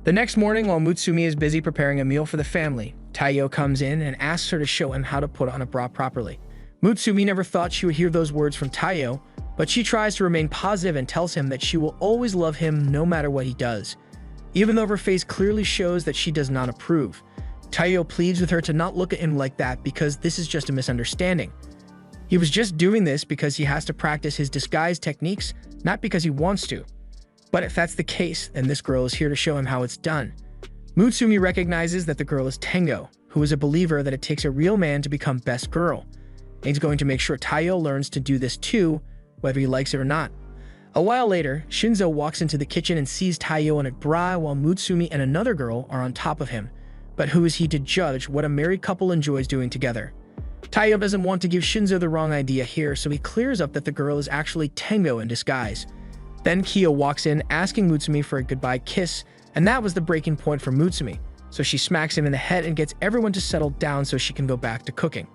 The next morning, while Mutsumi is busy preparing a meal for the family, Taiyo comes in and asks her to show him how to put on a bra properly. Mutsumi never thought she would hear those words from Taiyo, but she tries to remain positive and tells him that she will always love him no matter what he does. Even though her face clearly shows that she does not approve, Taiyo pleads with her to not look at him like that because this is just a misunderstanding. He was just doing this because he has to practice his disguise techniques, not because he wants to. But if that's the case, then this girl is here to show him how it's done. Mutsumi recognizes that the girl is Tengo, who is a believer that it takes a real man to become best girl. And he's going to make sure Taiyo learns to do this too, whether he likes it or not. A while later, Shinzo walks into the kitchen and sees Taiyo in a bra while Mutsumi and another girl are on top of him. But who is he to judge what a married couple enjoys doing together? Taiyo doesn't want to give Shinzo the wrong idea here, so he clears up that the girl is actually Tengo in disguise. Then Kiyo walks in, asking Mutsumi for a goodbye kiss, and that was the breaking point for Mutsumi, so she smacks him in the head and gets everyone to settle down so she can go back to cooking.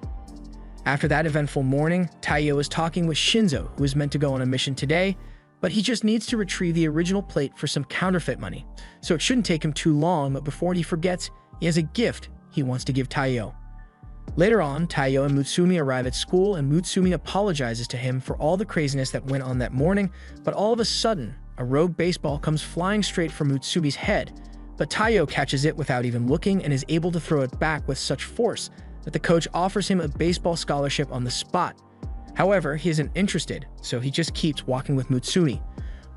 After that eventful morning, Taiyo is talking with Shinzo, who is meant to go on a mission today, but he just needs to retrieve the original plate for some counterfeit money, so it shouldn't take him too long, but before he forgets, he has a gift he wants to give Taiyo. Later on, Taiyo and Mutsumi arrive at school and Mutsumi apologizes to him for all the craziness that went on that morning, but all of a sudden, a rogue baseball comes flying straight for Mutsumi's head, but Taiyo catches it without even looking and is able to throw it back with such force that the coach offers him a baseball scholarship on the spot. However, he isn't interested, so he just keeps walking with Mutsumi.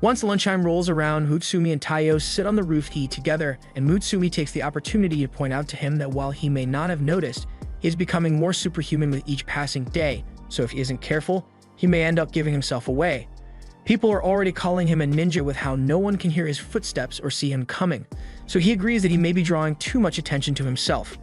Once lunchtime rolls around, Mutsumi and Taiyo sit on the roof to eat together, and Mutsumi takes the opportunity to point out to him that while he may not have noticed, he is becoming more superhuman with each passing day, so if he isn't careful, he may end up giving himself away. People are already calling him a ninja with how no one can hear his footsteps or see him coming, so he agrees that he may be drawing too much attention to himself.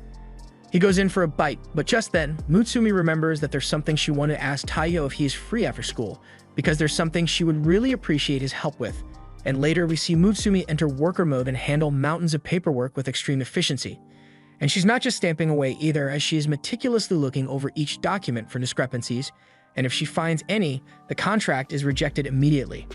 He goes in for a bite, but just then, Mutsumi remembers that there's something she wanted to ask Taiyo if he is free after school, because there's something she would really appreciate his help with. And later we see Mutsumi enter worker mode and handle mountains of paperwork with extreme efficiency. And she's not just stamping away either, as she is meticulously looking over each document for discrepancies, and if she finds any, the contract is rejected immediately.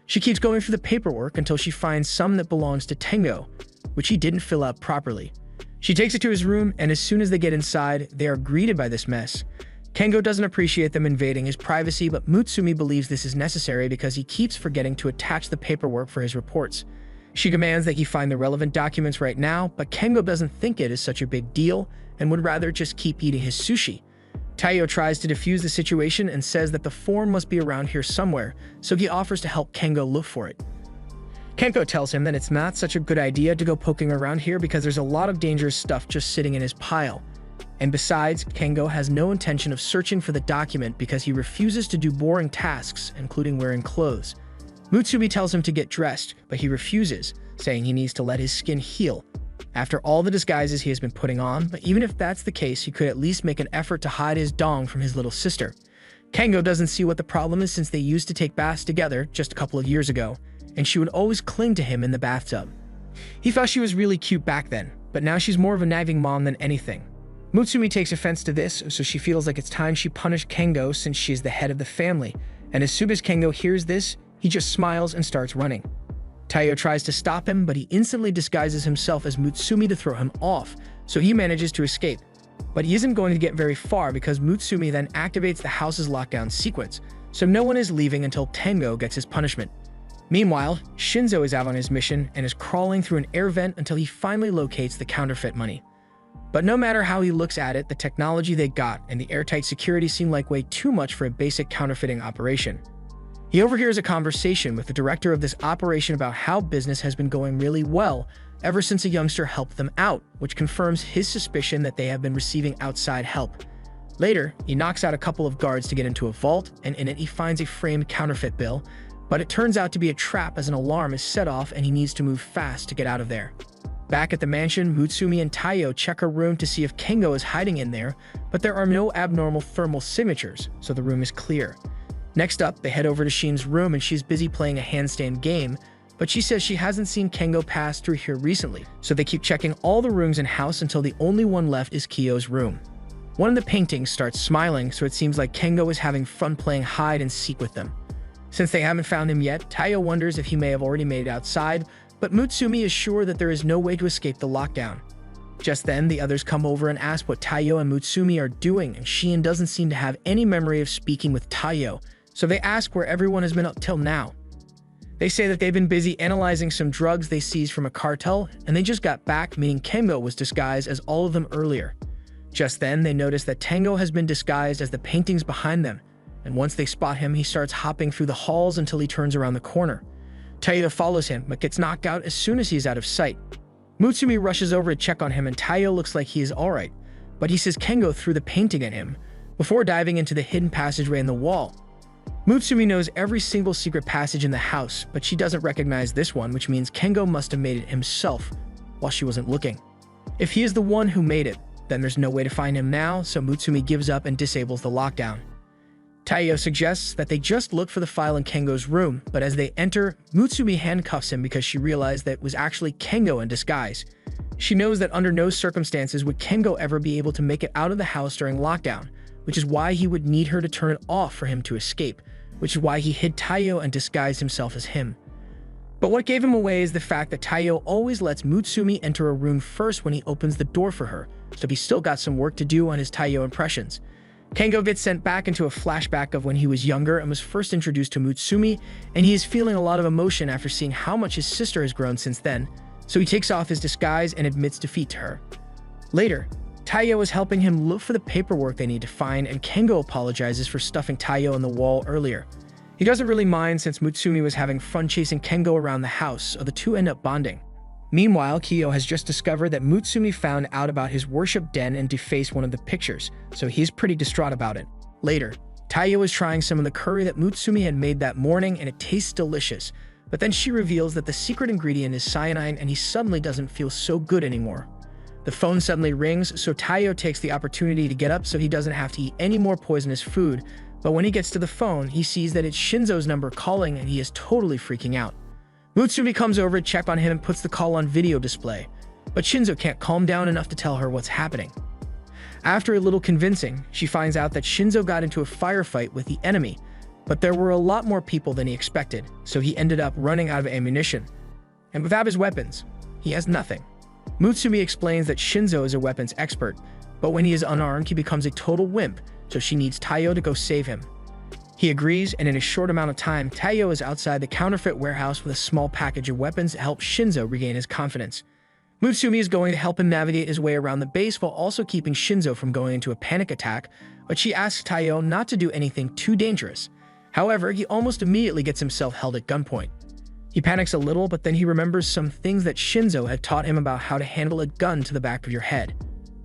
She keeps going through the paperwork until she finds some that belongs to Tengo, which he didn't fill out properly. She takes it to his room, and as soon as they get inside, they are greeted by this mess. Kengo doesn't appreciate them invading his privacy, but Mutsumi believes this is necessary because he keeps forgetting to attach the paperwork for his reports. She commands that he find the relevant documents right now, but Kengo doesn't think it is such a big deal and would rather just keep eating his sushi. Taiyo tries to defuse the situation and says that the form must be around here somewhere, so he offers to help Kengo look for it. Kengo tells him that it's not such a good idea to go poking around here because there's a lot of dangerous stuff just sitting in his pile. And besides, Kengo has no intention of searching for the document because he refuses to do boring tasks, including wearing clothes. Mutsumi tells him to get dressed, but he refuses, saying he needs to let his skin heal. After all the disguises he has been putting on, but even if that's the case, he could at least make an effort to hide his dong from his little sister. Kengo doesn't see what the problem is since they used to take baths together just a couple of years ago, and she would always cling to him in the bathtub. He thought she was really cute back then, but now she's more of a nagging mom than anything. Mutsumi takes offense to this, so she feels like it's time she punished Kengo since she is the head of the family, and as soon as Kengo hears this, he just smiles and starts running. Taiyo tries to stop him, but he instantly disguises himself as Mutsumi to throw him off, so he manages to escape. But he isn't going to get very far because Mutsumi then activates the house's lockdown sequence, so no one is leaving until Tengo gets his punishment. Meanwhile, Shinzo is out on his mission and is crawling through an air vent until he finally locates the counterfeit money. But no matter how he looks at it, the technology they got and the airtight security seem like way too much for a basic counterfeiting operation. He overhears a conversation with the director of this operation about how business has been going really well ever since a youngster helped them out, which confirms his suspicion that they have been receiving outside help. Later, he knocks out a couple of guards to get into a vault, and in it he finds a framed counterfeit bill, but it turns out to be a trap as an alarm is set off and he needs to move fast to get out of there. Back at the mansion, Mutsumi and Taiyo check her room to see if Kengo is hiding in there, but there are no abnormal thermal signatures, so the room is clear. Next up, they head over to Shin's room and she's busy playing a handstand game, but she says she hasn't seen Kengo pass through here recently, so they keep checking all the rooms in house until the only one left is Kiyo's room. One of the paintings starts smiling, so it seems like Kengo is having fun playing hide and seek with them. Since they haven't found him yet, Taiyo wonders if he may have already made it outside, but Mutsumi is sure that there is no way to escape the lockdown. Just then, the others come over and ask what Taiyo and Mutsumi are doing, and Shion doesn't seem to have any memory of speaking with Taiyo, so they ask where everyone has been up till now. They say that they've been busy analyzing some drugs they seized from a cartel, and they just got back, meaning Kengo was disguised as all of them earlier. Just then, they notice that Tango has been disguised as the paintings behind them, and once they spot him, he starts hopping through the halls until he turns around the corner. Taiyo follows him, but gets knocked out as soon as he's out of sight. Mutsumi rushes over to check on him, and Taiyo looks like he is alright, but he says Kengo threw the painting at him, before diving into the hidden passageway in the wall. Mutsumi knows every single secret passage in the house, but she doesn't recognize this one, which means Kengo must have made it himself while she wasn't looking. If he is the one who made it, then there's no way to find him now, so Mutsumi gives up and disables the lockdown. Taiyo suggests that they just look for the file in Kengo's room, but as they enter, Mutsumi handcuffs him because she realized that it was actually Kengo in disguise. She knows that under no circumstances would Kengo ever be able to make it out of the house during lockdown, which is why he would need her to turn it off for him to escape, which is why he hid Taiyo and disguised himself as him. But what gave him away is the fact that Taiyo always lets Mutsumi enter a room first when he opens the door for her, so he's still got some work to do on his Taiyo impressions. Kengo gets sent back into a flashback of when he was younger and was first introduced to Mutsumi, and he is feeling a lot of emotion after seeing how much his sister has grown since then, so he takes off his disguise and admits defeat to her. Later, Taiyo is helping him look for the paperwork they need to find, and Kengo apologizes for stuffing Taiyo in the wall earlier. He doesn't really mind since Mutsumi was having fun chasing Kengo around the house, so the two end up bonding. Meanwhile, Kiyo has just discovered that Mutsumi found out about his worship den and defaced one of the pictures, so he's pretty distraught about it. Later, Taiyo is trying some of the curry that Mutsumi had made that morning, and it tastes delicious, but then she reveals that the secret ingredient is cyanide, and he suddenly doesn't feel so good anymore. The phone suddenly rings, so Taiyo takes the opportunity to get up so he doesn't have to eat any more poisonous food, but when he gets to the phone, he sees that it's Shinzo's number calling, and he is totally freaking out. Mutsumi comes over to check on him and puts the call on video display, but Shinzo can't calm down enough to tell her what's happening. After a little convincing, she finds out that Shinzo got into a firefight with the enemy, but there were a lot more people than he expected, so he ended up running out of ammunition. And without his weapons, he has nothing. Mutsumi explains that Shinzo is a weapons expert, but when he is unarmed, he becomes a total wimp, so she needs Taiyo to go save him. He agrees, and in a short amount of time, Taiyo is outside the counterfeit warehouse with a small package of weapons to help Shinzo regain his confidence. Mutsumi is going to help him navigate his way around the base while also keeping Shinzo from going into a panic attack, but she asks Taiyo not to do anything too dangerous. However, he almost immediately gets himself held at gunpoint. He panics a little, but then he remembers some things that Shinzo had taught him about how to handle a gun to the back of your head.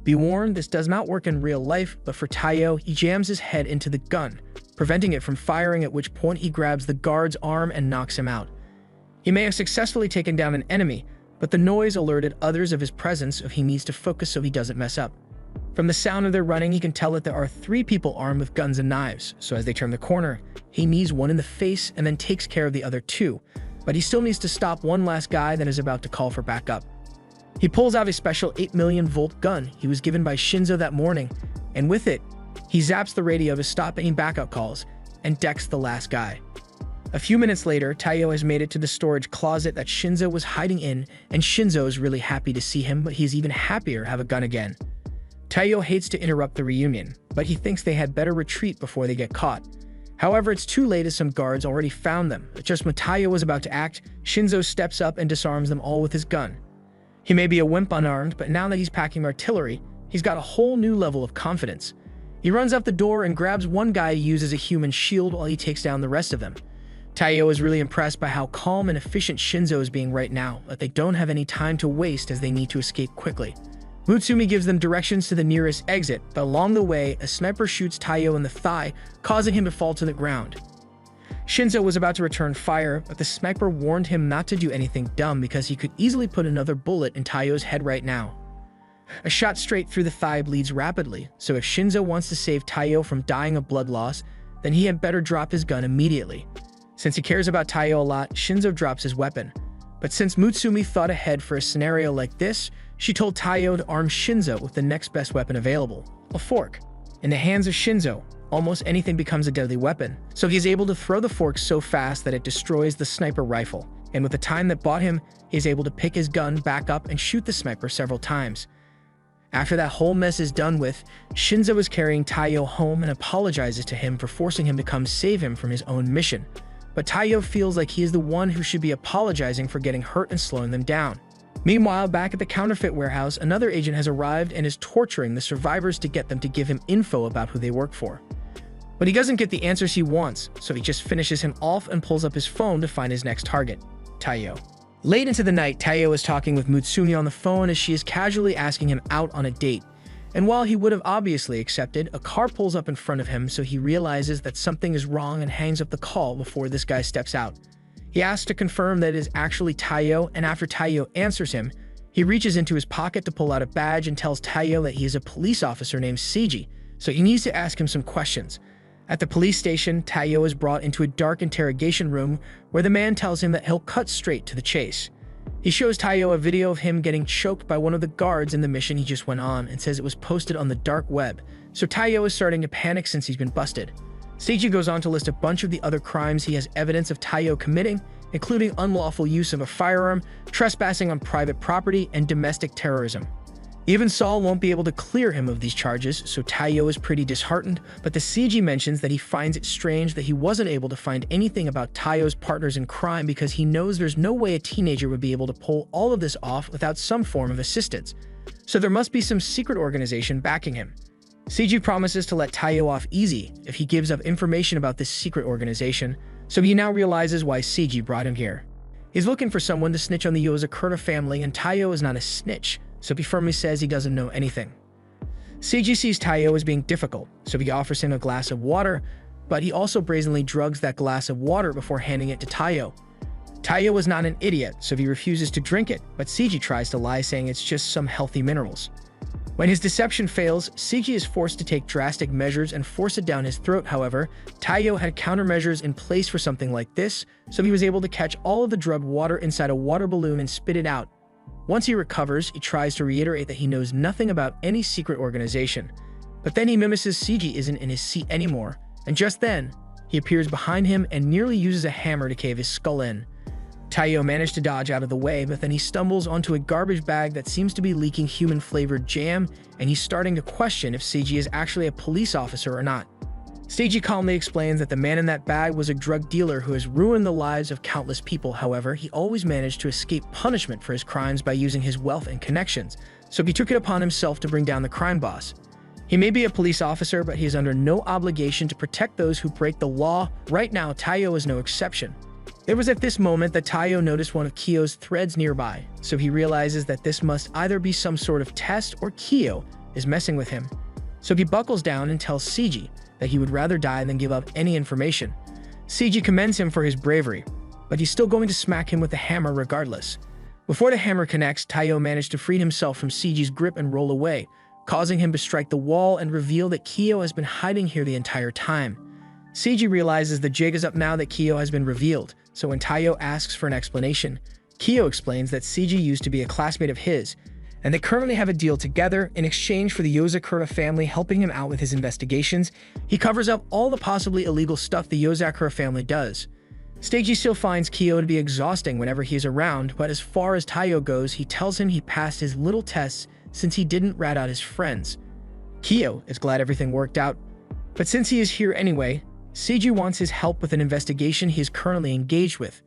Be warned, this does not work in real life, but for Taiyo, he jams his head into the gun, preventing it from firing, at which point he grabs the guard's arm and knocks him out. He may have successfully taken down an enemy, but the noise alerted others of his presence, so he needs to focus so he doesn't mess up. From the sound of their running, he can tell that there are 3 people armed with guns and knives, so as they turn the corner, he knees one in the face and then takes care of the other 2, but he still needs to stop one last guy that is about to call for backup. He pulls out a special 8 million volt gun he was given by Shinzo that morning, and with it, he zaps the radio to stop any backup calls and decks the last guy. A few minutes later, Taiyo has made it to the storage closet that Shinzo was hiding in, and Shinzo is really happy to see him, but he's even happier to have a gun again. Taiyo hates to interrupt the reunion, but he thinks they had better retreat before they get caught. However, it's too late as some guards already found them. Just when Taiyo was about to act, Shinzo steps up and disarms them all with his gun. He may be a wimp unarmed, but now that he's packing artillery, he's got a whole new level of confidence. He runs out the door and grabs one guy to use as a human shield while he takes down the rest of them. Taiyo is really impressed by how calm and efficient Shinzo is being right now, but they don't have any time to waste as they need to escape quickly. Mutsumi gives them directions to the nearest exit, but along the way, a sniper shoots Taiyo in the thigh, causing him to fall to the ground. Shinzo was about to return fire, but the sniper warned him not to do anything dumb because he could easily put another bullet in Taiyo's head right now. A shot straight through the thigh bleeds rapidly, so if Shinzo wants to save Taiyo from dying of blood loss, then he had better drop his gun immediately. Since he cares about Taiyo a lot, Shinzo drops his weapon. But since Mutsumi thought ahead for a scenario like this, she told Taiyo to arm Shinzo with the next best weapon available, a fork. In the hands of Shinzo, almost anything becomes a deadly weapon, so he's able to throw the fork so fast that it destroys the sniper rifle. and with the time that bought him, he is able to pick his gun back up and shoot the sniper several times. After that whole mess is done with, Shinzo is carrying Taiyo home and apologizes to him for forcing him to come save him from his own mission. But Taiyo feels like he is the one who should be apologizing for getting hurt and slowing them down. Meanwhile, back at the counterfeit warehouse, another agent has arrived and is torturing the survivors to get them to give him info about who they work for. But he doesn't get the answers he wants, so he just finishes him off and pulls up his phone to find his next target, Taiyo. Late into the night, Taiyo is talking with Mutsumi on the phone as she is casually asking him out on a date. And while he would have obviously accepted, a car pulls up in front of him, so he realizes that something is wrong and hangs up the call before this guy steps out. He asks to confirm that it is actually Taiyo, and after Taiyo answers him, he reaches into his pocket to pull out a badge and tells Taiyo that he is a police officer named Seiji, so he needs to ask him some questions. At the police station, Taiyo is brought into a dark interrogation room where the man tells him that he'll cut straight to the chase. He shows Taiyo a video of him getting choked by one of the guards in the mission he just went on and says it was posted on the dark web, so Taiyo is starting to panic since he's been busted. Seiji goes on to list a bunch of the other crimes he has evidence of Taiyo committing, including unlawful use of a firearm, trespassing on private property, and domestic terrorism. Even Saul won't be able to clear him of these charges, so Taiyo is pretty disheartened, but the Seiji mentions that he finds it strange that he wasn't able to find anything about Taiyo's partners in crime because he knows there's no way a teenager would be able to pull all of this off without some form of assistance. So there must be some secret organization backing him. Seiji promises to let Taiyo off easy if he gives up information about this secret organization, so he now realizes why Seiji brought him here. He's looking for someone to snitch on the Yozakura family, and Taiyo is not a snitch, so he firmly says he doesn't know anything. Seiji sees Taiyo as being difficult, so he offers him a glass of water, but he also brazenly drugs that glass of water before handing it to Taiyo. Taiyo is not an idiot, so he refuses to drink it, but Seiji tries to lie, saying it's just some healthy minerals. When his deception fails, Seiji is forced to take drastic measures and force it down his throat. However, Taiyo had countermeasures in place for something like this, so he was able to catch all of the drugged water inside a water balloon and spit it out. Once he recovers, he tries to reiterate that he knows nothing about any secret organization. But then he mimics Seiji isn't in his seat anymore, and just then, he appears behind him and nearly uses a hammer to cave his skull in. Taiyo managed to dodge out of the way, but then he stumbles onto a garbage bag that seems to be leaking human-flavored jam, and he's starting to question if Seiji is actually a police officer or not. Seiji calmly explains that the man in that bag was a drug dealer who has ruined the lives of countless people. However, he always managed to escape punishment for his crimes by using his wealth and connections, so he took it upon himself to bring down the crime boss. He may be a police officer, but he is under no obligation to protect those who break the law. Right now, Taiyo is no exception. It was at this moment that Taiyo noticed one of Kiyo's threads nearby, so he realizes that this must either be some sort of test or Kiyo is messing with him. So he buckles down and tells Seiji that he would rather die than give up any information. Seiji commends him for his bravery, but he's still going to smack him with the hammer regardless. Before the hammer connects, Taiyo managed to free himself from Seiji's grip and roll away, causing him to strike the wall and reveal that Kiyo has been hiding here the entire time. Seiji realizes the jig is up now that Kiyo has been revealed, so when Taiyo asks for an explanation, Kiyo explains that Seiji used to be a classmate of his, and they currently have a deal together in exchange for the Yozakura family helping him out with his investigations. He covers up all the possibly illegal stuff the Yozakura family does. Seiji still finds Kiyo to be exhausting whenever he is around, but as far as Taiyo goes, he tells him he passed his little tests since he didn't rat out his friends. Kiyo is glad everything worked out, but since he is here anyway, Seiji wants his help with an investigation he is currently engaged with.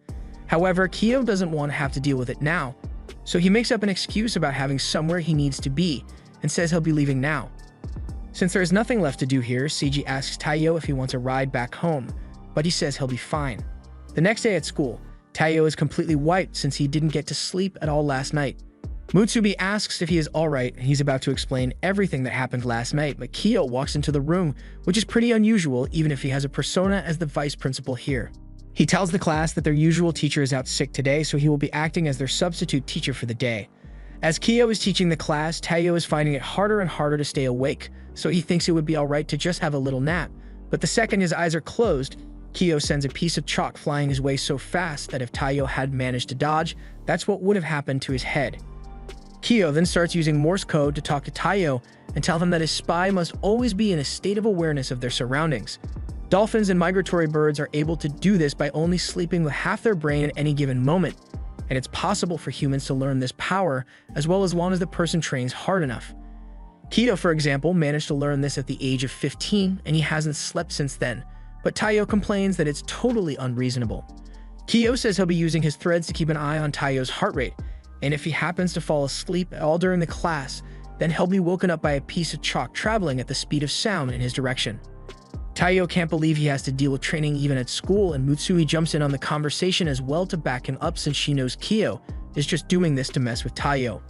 However, Kiyo doesn't want to have to deal with it now, so he makes up an excuse about having somewhere he needs to be and says he'll be leaving now. Since there is nothing left to do here, Seiji asks Taiyo if he wants a ride back home, but he says he'll be fine. The next day at school, Taiyo is completely wiped since he didn't get to sleep at all last night. Mutsumi asks if he is alright, and he's about to explain everything that happened last night, but Kiyo walks into the room, which is pretty unusual even if he has a persona as the vice principal here. He tells the class that their usual teacher is out sick today, so he will be acting as their substitute teacher for the day. As Kiyo is teaching the class, Taiyo is finding it harder and harder to stay awake, so he thinks it would be alright to just have a little nap. But the second his eyes are closed, Kiyo sends a piece of chalk flying his way so fast that if Taiyo had managed to dodge, that's what would have happened to his head. Kiyo then starts using Morse code to talk to Taiyo and tell him that his spy must always be in a state of awareness of their surroundings. Dolphins and migratory birds are able to do this by only sleeping with half their brain at any given moment, and it's possible for humans to learn this power as long as the person trains hard enough. Kiyo, for example, managed to learn this at the age of 15, and he hasn't slept since then, but Taiyo complains that it's totally unreasonable. Kiyo says he'll be using his threads to keep an eye on Taiyo's heart rate, and if he happens to fall asleep at all during the class, then he'll be woken up by a piece of chalk traveling at the speed of sound in his direction. Taiyo can't believe he has to deal with training even at school, and Mutsumi jumps in on the conversation as well to back him up since she knows Kiyo is just doing this to mess with Taiyo.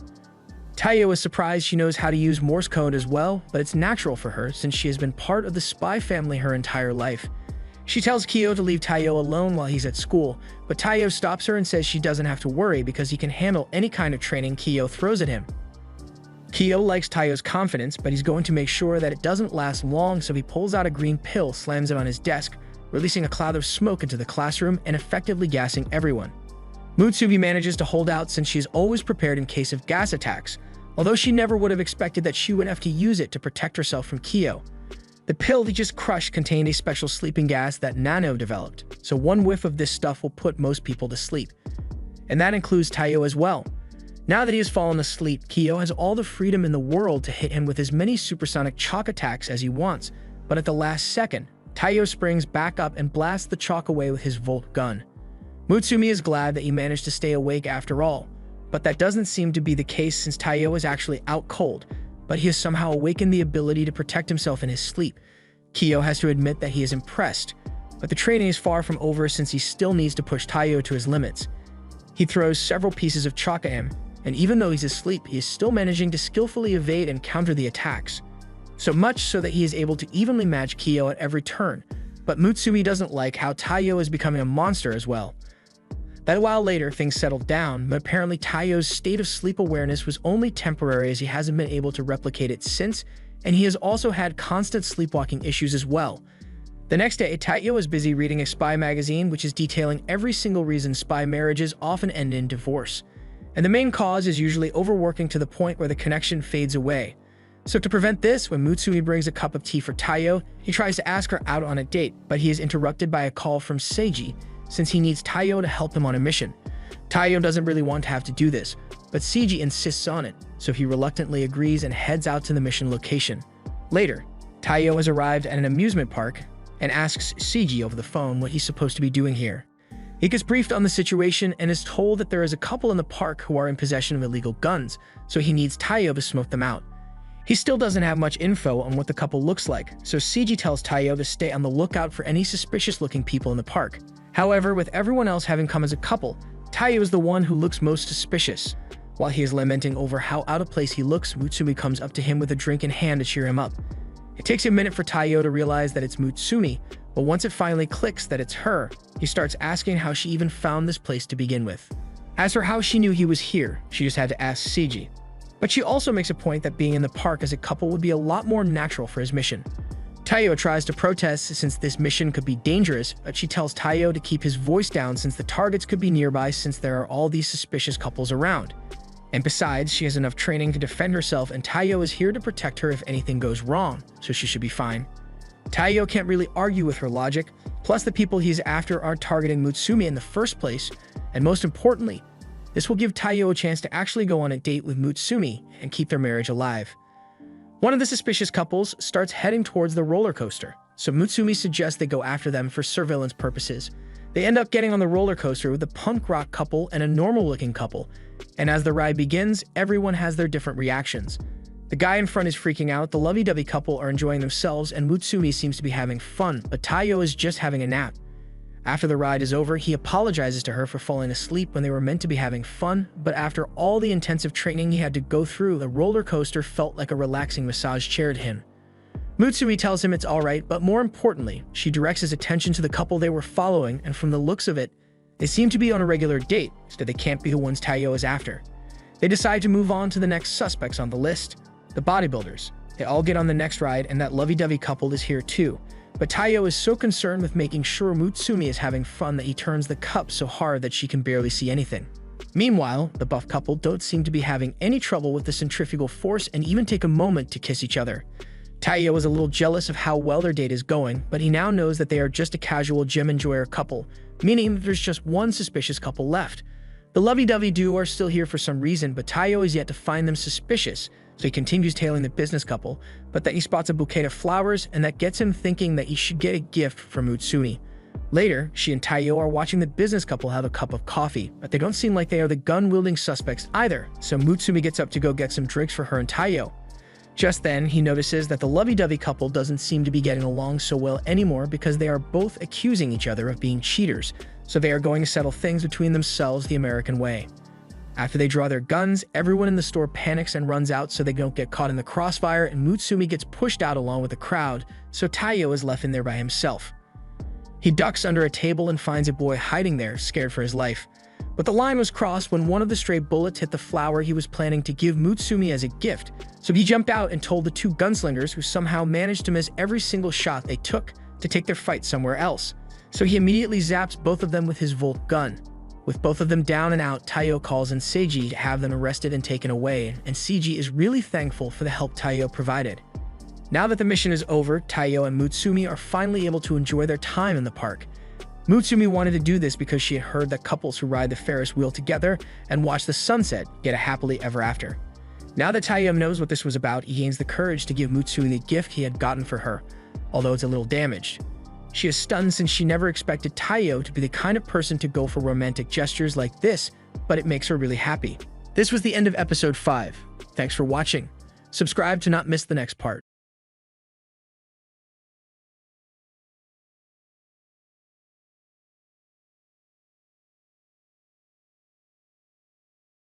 Taiyo is surprised she knows how to use Morse code as well, but it's natural for her since she has been part of the spy family her entire life. She tells Kiyo to leave Taiyo alone while he's at school, but Taiyo stops her and says she doesn't have to worry because he can handle any kind of training Kiyo throws at him. Kiyo likes Taiyo's confidence, but he's going to make sure that it doesn't last long, so he pulls out a green pill, slams it on his desk, releasing a cloud of smoke into the classroom and effectively gassing everyone. Mutsumi manages to hold out since she's always prepared in case of gas attacks, although she never would have expected that she would have to use it to protect herself from Kiyo. The pill he just crushed contained a special sleeping gas that Nano developed, so one whiff of this stuff will put most people to sleep. And that includes Taiyo as well. Now that he has fallen asleep, Kiyo has all the freedom in the world to hit him with as many supersonic chalk attacks as he wants, but at the last second, Taiyo springs back up and blasts the chalk away with his Volt gun. Mutsumi is glad that he managed to stay awake after all, but that doesn't seem to be the case since Taiyo is actually out cold, but he has somehow awakened the ability to protect himself in his sleep. Kiyo has to admit that he is impressed, but the training is far from over since he still needs to push Taiyo to his limits. He throws several pieces of chalk at him, and even though he's asleep, he is still managing to skillfully evade and counter the attacks. So much so that he is able to evenly match Kiyo at every turn, but Mutsumi doesn't like how Taiyo is becoming a monster as well. That while later things settled down, but apparently Taiyo's state of sleep awareness was only temporary as he hasn't been able to replicate it since, and he has also had constant sleepwalking issues as well. The next day, Taiyo is busy reading a spy magazine which is detailing every single reason spy marriages often end in divorce. And the main cause is usually overworking to the point where the connection fades away. So to prevent this, when Mutsumi brings a cup of tea for Taiyo, he tries to ask her out on a date, but he is interrupted by a call from Seiji, since he needs Taiyo to help him on a mission. Taiyo doesn't really want to have to do this, but Seiji insists on it, so he reluctantly agrees and heads out to the mission location. Later, Taiyo has arrived at an amusement park and asks Seiji over the phone what he's supposed to be doing here. He gets briefed on the situation and is told that there is a couple in the park who are in possession of illegal guns, so he needs Taiyo to smoke them out. He still doesn't have much info on what the couple looks like, so Seiji tells Taiyo to stay on the lookout for any suspicious-looking people in the park. However, with everyone else having come as a couple, Taiyo is the one who looks most suspicious. While he is lamenting over how out of place he looks, Mutsumi comes up to him with a drink in hand to cheer him up. It takes a minute for Taiyo to realize that it's Mutsumi, but once it finally clicks that it's her, he starts asking how she even found this place to begin with. As for how she knew he was here, she just had to ask Seiji. But she also makes a point that being in the park as a couple would be a lot more natural for his mission. Taiyo tries to protest since this mission could be dangerous, but she tells Taiyo to keep his voice down since the targets could be nearby since there are all these suspicious couples around. And besides, she has enough training to defend herself and Taiyo is here to protect her if anything goes wrong, so she should be fine. Taiyo can't really argue with her logic, plus the people he's after aren't targeting Mutsumi in the first place, and most importantly, this will give Taiyo a chance to actually go on a date with Mutsumi and keep their marriage alive. One of the suspicious couples starts heading towards the roller coaster, so Mutsumi suggests they go after them for surveillance purposes. They end up getting on the roller coaster with a punk rock couple and a normal-looking couple, and as the ride begins, everyone has their different reactions. The guy in front is freaking out, the lovey-dovey couple are enjoying themselves, and Mutsumi seems to be having fun, but Taiyo is just having a nap. After the ride is over, he apologizes to her for falling asleep when they were meant to be having fun, but after all the intensive training he had to go through, the roller coaster felt like a relaxing massage chair to him. Mutsumi tells him it's alright, but more importantly, she directs his attention to the couple they were following, and from the looks of it, they seem to be on a regular date, so they can't be the ones Taiyo is after. They decide to move on to the next suspects on the list, the bodybuilders. They all get on the next ride, and that lovey-dovey couple is here too. But Taiyo is so concerned with making sure Mutsumi is having fun that he turns the cup so hard that she can barely see anything. Meanwhile, the buff couple don't seem to be having any trouble with the centrifugal force and even take a moment to kiss each other. Taiyo was a little jealous of how well their date is going, but he now knows that they are just a casual gym enjoyer couple, meaning that there's just one suspicious couple left. The lovey-dovey duo are still here for some reason, but Taiyo is yet to find them suspicious, so he continues tailing the business couple, but then he spots a bouquet of flowers, and that gets him thinking that he should get a gift from Mutsumi. Later, she and Taiyo are watching the business couple have a cup of coffee, but they don't seem like they are the gun-wielding suspects either, so Mutsumi gets up to go get some drinks for her and Taiyo. Just then, he notices that the lovey-dovey couple doesn't seem to be getting along so well anymore because they are both accusing each other of being cheaters, so they are going to settle things between themselves the American way. After they draw their guns, everyone in the store panics and runs out so they don't get caught in the crossfire, and Mutsumi gets pushed out along with the crowd, so Taiyo is left in there by himself. He ducks under a table and finds a boy hiding there, scared for his life. But the line was crossed when one of the stray bullets hit the flower he was planning to give Mutsumi as a gift, so he jumped out and told the two gunslingers, who somehow managed to miss every single shot they took, to take their fight somewhere else. So he immediately zaps both of them with his Volt gun. With both of them down and out, Taiyo calls in Seiji to have them arrested and taken away, and Seiji is really thankful for the help Taiyo provided. Now that the mission is over, Taiyo and Mutsumi are finally able to enjoy their time in the park. Mutsumi wanted to do this because she had heard that couples who ride the Ferris wheel together and watch the sunset get a happily ever after. Now that Taiyo knows what this was about, he gains the courage to give Mutsumi the gift he had gotten for her, although it's a little damaged. She is stunned since she never expected Taiyo to be the kind of person to go for romantic gestures like this, but it makes her really happy. This was the end of episode 5. Thanks for watching. Subscribe to not miss the next part.